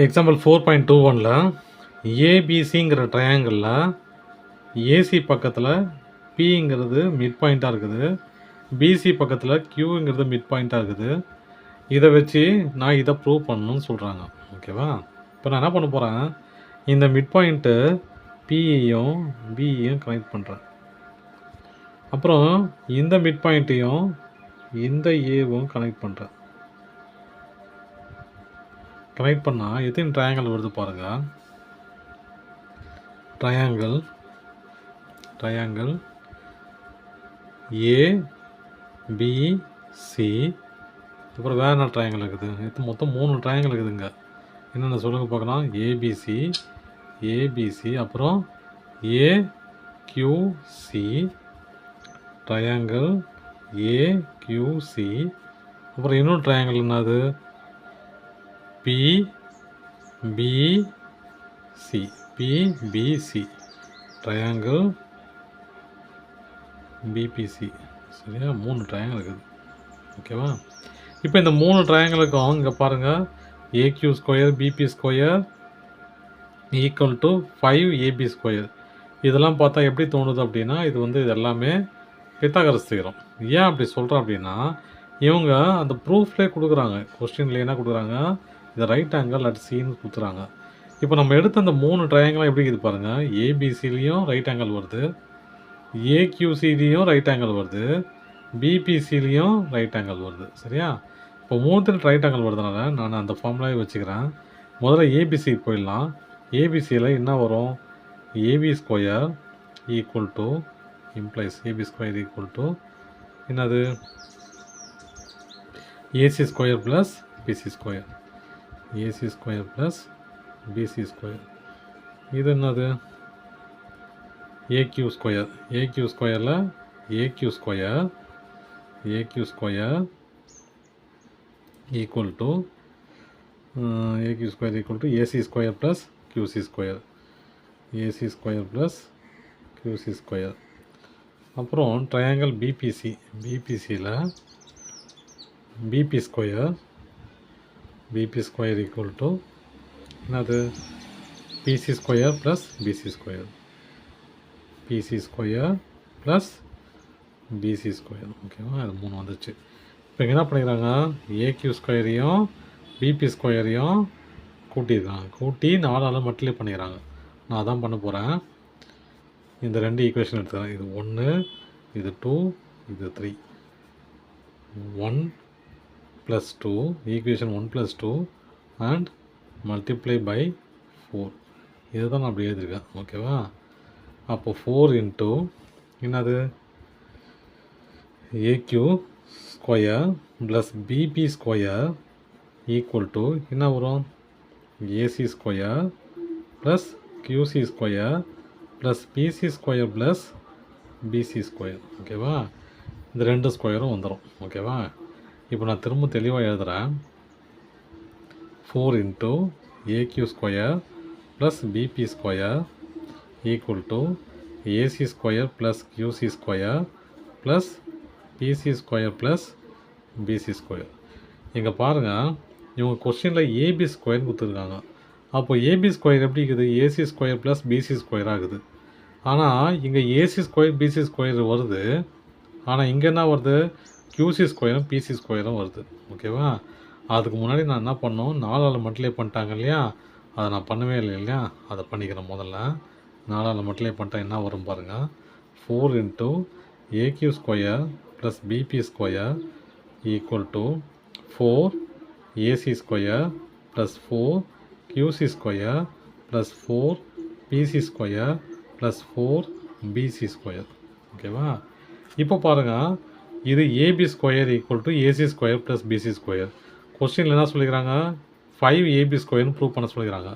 Example 4.21ல ஏபிசிங்கிற ட்ரையாங்கிளில் AC பக்கத்தில் பிங்கிறது mid பாயிண்ட்டாக இருக்குது, பிசி பக்கத்தில் கியூங்கிறது மிட் பாயிண்ட்டாக இருக்குது. இதை வச்சு நான் இதை ப்ரூவ் பண்ணணும்னு சொல்கிறாங்க. ஓகேவா? இப்போ நான் என்ன பண்ண போகிறேன், இந்த மிட் பாயிண்ட்டு பியையும் பியையும் கனெக்ட் பண்ணுறேன். அப்புறம் இந்த மிட் பாயிண்ட்டையும் இந்த ஏவும் கனெக்ட் பண்ணுறேன். கனெக்ட் பண்ணால் எத்தனை ட்ரையாங்கிள் வருது பாருங்கள். ட்ரையாங்கிள் ஏபிசி, அப்புறம் வேறு என்ன ட்ரையாங்கிள் இருக்குது? இது மொத்தம் 3 ட்ரையாங்கிள் இருக்குதுங்க. என்னென்ன சொல்லுங்கள் பார்க்கலாம். ஏபிசி அப்புறம் ஏக்யூசி, ட்ரையாங்கிள் ஏக்யூசி. அப்புறம் இன்னொரு ட்ரையாங்கிள் என்னது? BBC, triangle BBC. சரியா? 3 ட்ரையாங்கிள் இருக்குது. ஓகேவா? இப்போ இந்த 3 ட்ரையாங்கிளுக்கும் இங்கே பாருங்கள், AQ square BP square equal to 5AB square. இதெல்லாம் பார்த்தா எப்படி தோணுது அப்படின்னா, இது எல்லாமே பித்தாகரஸ் தியரம். ஏன் அப்படி சொல்கிறேன் அப்படின்னா, இவங்க அந்த ப்ரூஃப்லேயே கொடுக்குறாங்க, கொஸ்டின்ல என்ன கொடுக்குறாங்க, இது ரைட் ஆங்கிள் அட் சின்னு கொடுத்துறாங்க. இப்போ நம்ம எடுத்த அந்த 3 ட்ரையாங்கிளாக எப்படி இருக்குது பாருங்கள். ஏபிசிலையும் ரைட் ஆங்கிள் வருது, ஏக்யூசிலையும் ரைட் ஆங்கிள் வருது, பிபிசிலையும் ரைட் ஆங்கிள் வருது. சரியா? இப்போ 3 ரைட் ஆங்கிள் வருதுனால நான் அந்த ஃபார்முலாவே வச்சுக்கிறேன். முதல்ல ஏபிசி போயிடலாம். ஏபிசியில் என்ன வரும்? AB square equal to implies AB square equal to என்னது? AC square plus PC square, AC square plus PC square. இது என்னது? AQ square. ஏக்யூ ஸ்கொயரில் AQ square equal to AC square plus QC square, AC square plus QC square. அப்புறம் triangle பிபிசியில் PB square equal to என்னது? PC square plus PC square, PC square plus PC square. ஓகேவா? அது 3 வந்துச்சு. இப்போ என்ன பண்ணிக்கிறாங்க, ஏக்யூ ஸ்கொயரையும் பிபி ஸ்கொயரையும் கூட்டியிருக்காங்க. கூட்டி 4 மல்டிப்ளை பண்ணிக்கிறாங்க. நான் அதான் பண்ண போகிறேன். இந்த 2 ஈக்குவேஷன் எடுத்துக்கிறேன். இது 1, இது 2, இது 3. 1 + 2, ஈக்குவேஷன் 1 + 2 அண்ட் மல்டிப்ளை பை 4. இதை தான் நான் அப்படி எழுதியிருக்கேன். ஓகேவா? அப்போ 4 இன்ட்டு என்னது? AQ square plus BP square equal to என்ன வரும்? AC square plus QC square plus PC square plus PC square. ஓகேவா? இந்த 2 ஸ்கொயரும் வந்துடும். ஓகேவா? இப்போ நான் திரும்ப தெளிவாக எழுதுகிறேன். 4 into AQ square plus BP square equal to AC square plus QC square plus PC square plus PC square. இங்கே பாருங்கள், இவங்க கொஸ்டினில் ஏபி ஸ்கொயர்னு கொடுத்துருக்காங்க. அப்போ ஏபி ஸ்கொயர் எப்படி இருக்குது? AC square plus PC square ஆகுது. ஆனால் இங்கே ஏசி ஸ்கொயர் பிசி ஸ்கொயர் வருது, ஆனால் இங்கே என்ன வருது? கியூசி ஸ்கொயரும் பிசி ஸ்கொயரும் வருது. ஓகேவா? அதுக்கு முன்னாடி நான் என்ன பண்ணோம், 4 மல்டிப்ளை பண்ணிட்டாங்க இல்லையா, அதை நான் பண்ணவே இல்லை இல்லையா, அதை பண்ணிக்கிறேன். முதல்ல 4 மல்டிப்ளை பண்ணிட்டா என்ன வரும் பாருங்கள். 4 into AQ square plus BP square equal to 4 AC square plus 4 QC square plus 4 PC square plus 4 PC square. ஓகேவா? இப்போ பாருங்கள், இது AB square equal to AC square plus PC square. கொஸ்டினில் என்ன சொல்லிக்கிறாங்க? 5AB ஸ்கொயர்னு ப்ரூவ் பண்ண சொல்லிக்கிறாங்க.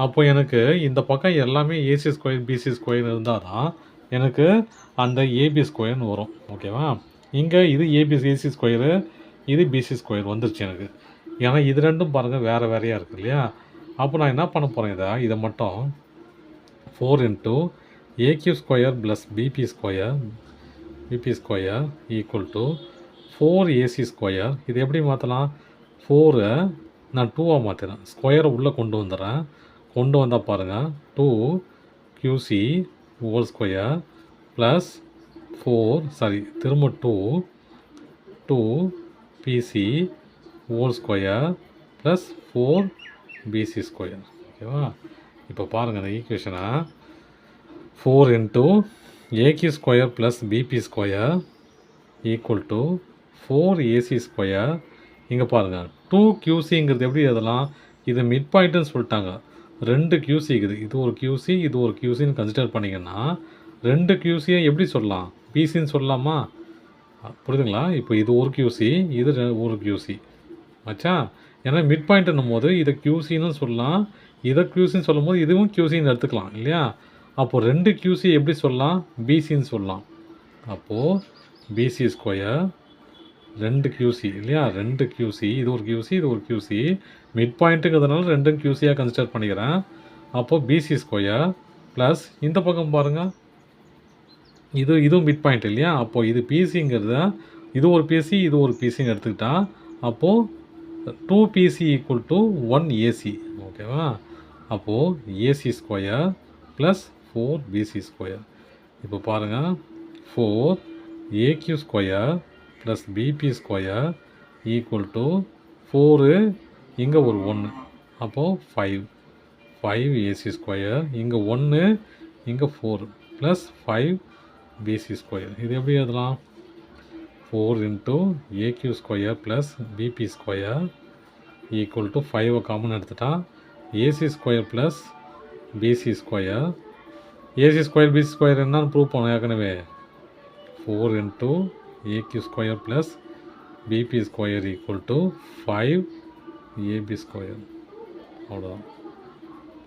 அப்போ எனக்கு இந்த பக்கம் எல்லாமே ஏசி ஸ்கொயர் பிசி ஸ்கொயர் இருந்தால் தான் எனக்கு அந்த ஏபி ஸ்கொயர்னு வரும். ஓகேவா? இங்கே இது ஏசி ஸ்கொயரு, இது பிசி ஸ்கொயர் வந்துருச்சு எனக்கு. ஏன்னா இது ரெண்டும் பாருங்கள் வேறு வேறையாக இருக்குது இல்லையா. அப்போ நான் என்ன பண்ண போகிறேன், இதை மட்டும் 4 into AQ square plus BP square equal to 4AC square. இது எப்படி மாற்றலாம்? 4 நான் 2ஆக மாற்றுறேன். ஸ்கொயரை உள்ளே கொண்டு வந்துடுறேன். கொண்டு வந்தால் பாருங்கள், 2 QC ஹோல் ஸ்கொயர் ப்ளஸ் 4 திரும்ப 2 PC whole square plus 4 BC square. ஓகேவா? இப்போ பாருங்கள் இந்த ஈக்குவேஷனை 4 into AQ square plus BP square equal to 4AC square. இங்கே பாருங்கள் 2QCங்கிறது எப்படி எழுதலாம்? இது மிட் பாயிண்ட்டுன்னு சொல்லிட்டாங்க. 2 QC இருக்குது. இது ஒரு QC, இது ஒரு QCன்னு கன்சிடர் பண்ணிங்கன்னா 2 QCயை எப்படி சொல்லலாம்? பிசின்னு சொல்லலாமா? புரியுதுங்களா? இப்போ இது ஒரு QC, இது ஒரு QC ஆச்சா? ஏன்னா மிட் பாயிண்ட்னும் போது இதை QCன்னு சொல்லலாம், இதை QCன்னு சொல்லும் போது இதுவும் QCன்னு எடுத்துக்கலாம் இல்லையா? அப்போது 2 QC எப்படி சொல்லலாம்? பிசின்னு சொல்லலாம். அப்போது BC ஸ்கொயர் 2 QC இல்லையா? 2 QC, இது ஒரு QC, இது ஒரு QC. மிட் பாயிண்ட்டுங்கிறதுனால 2 QCயாக கன்சிடர் பண்ணிக்கிறேன். அப்போது BC ஸ்கொயர் ப்ளஸ் இந்த பக்கம் பாருங்கள், இதுவும் மிட் பாயிண்ட் இல்லையா? அப்போது இது பிசிங்கிறத இது ஒரு PC, இது ஒரு PCன்னு எடுத்துக்கிட்டா அப்போது 2PC ஈக்குவல் டு 1AC. ஓகேவா? அப்போது AC square plus 4BC square. இப்போ பாருங்கள், 4AQ square plus BP square equal to 4 இங்கே ஒரு 1 அப்போது 5AC ஸ்கொயர் இங்கே 1 இங்கே 4 ப்ளஸ் 5BC ஸ்கொயர். இது எப்படி எழுதலாம்? 4 into AQ square plus BP square equal to 5 common எடுத்துட்டா AC square plus BC square. AC square BC square என்னன்னு ப்ரூவ் பண்ணோம் ஏற்கனவே. 4 into AQ square plus BP square equal to 5AB square. அவ்வளோதான்.